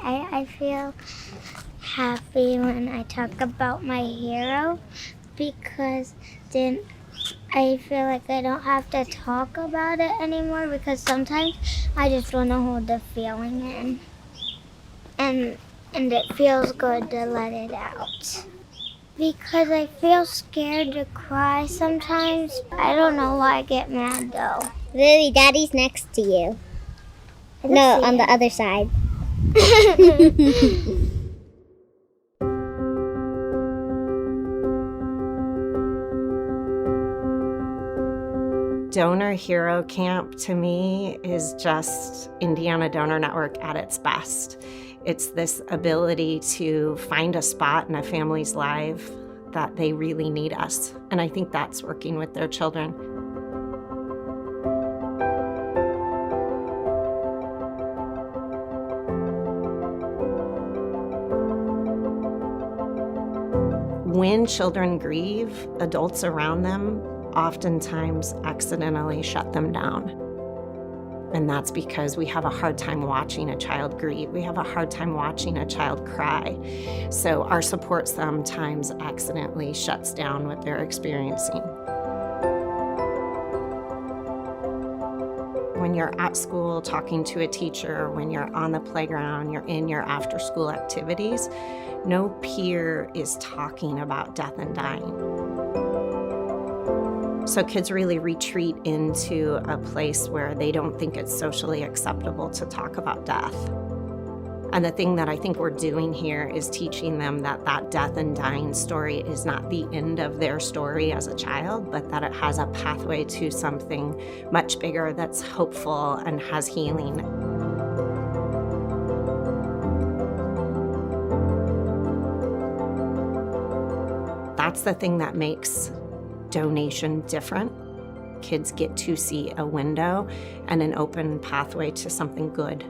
I feel happy when I talk about my hero because then I feel like I don't have to talk about it anymore because sometimes I just want to hold the feeling in. And it feels good to let it out. Because I feel scared to cry sometimes. I don't know why I get mad though. Lily, Daddy's next to you. No, on the other side. Donor Hero Camp to me is just Indiana Donor Network at its best. It's this ability to find a spot in a family's life that they really need us. And I think that's working with their children. When children grieve, adults around them oftentimes accidentally shut them down. And that's because we have a hard time watching a child grieve. We have a hard time watching a child cry. So our support sometimes accidentally shuts down what they're experiencing. When you're at school talking to a teacher, when you're on the playground, you're in your after-school activities, no peer is talking about death and dying. So kids really retreat into a place where they don't think it's socially acceptable to talk about death. And the thing that I think we're doing here is teaching them that that death and dying story is not the end of their story as a child, but that it has a pathway to something much bigger that's hopeful and has healing. That's the thing that makes donation different. Kids get to see a window and an open pathway to something good.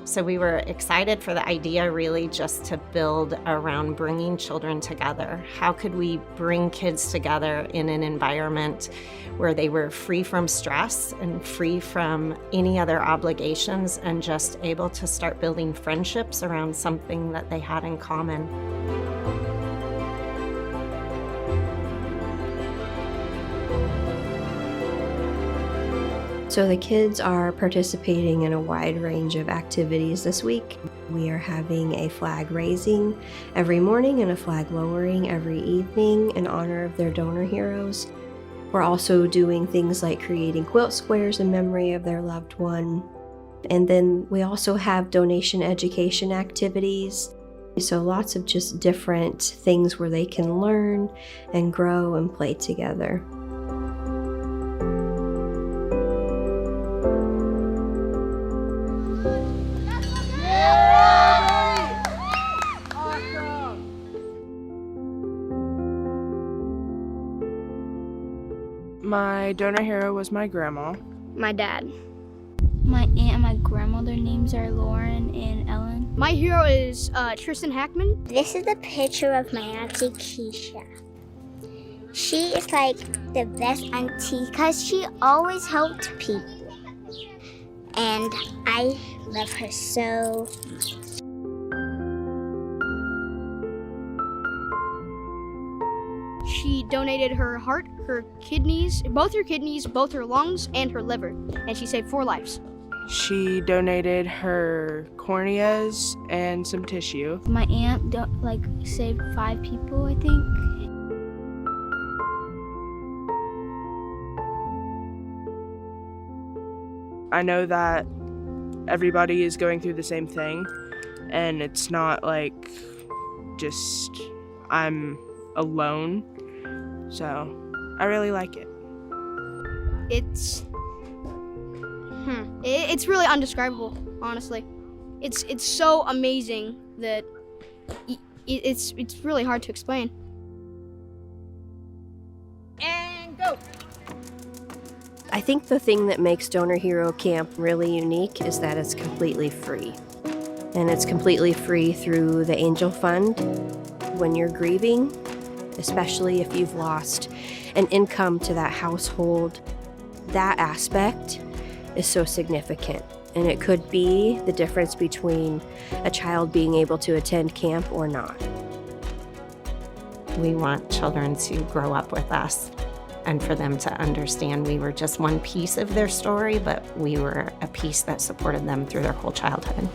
So we were excited for the idea really just to build around bringing children together. How could we bring kids together in an environment where they were free from stress and free from any other obligations and just able to start building friendships around something that they had in common? So the kids are participating in a wide range of activities this week. We are having a flag raising every morning and a flag lowering every evening in honor of their donor heroes. We're also doing things like creating quilt squares in memory of their loved one. And then we also have donation education activities. So lots of just different things where they can learn and grow and play together. My donor hero was my grandma. My dad. My aunt and my grandma, their names are Lauren and Ellen. My hero is Tristan Hackman. This is a picture of my auntie Keisha. She is like the best auntie because she always helped people. And I love her so much. She donated her heart, her kidneys, both her lungs, and her liver, and she saved 4 lives. She donated her corneas and some tissue. My aunt saved 5 people, I think. I know that everybody is going through the same thing, and it's not like just I'm alone. So I really like it. It's really undescribable, honestly. It's so amazing that it's really hard to explain. And go. I think the thing that makes Donor Hero Camp really unique is that it's completely free. And it's completely free through the Angel Fund. When you're grieving, especially if you've lost an income to that household, that aspect is so significant. And it could be the difference between a child being able to attend camp or not. We want children to grow up with us and for them to understand we were just one piece of their story, but we were a piece that supported them through their whole childhood.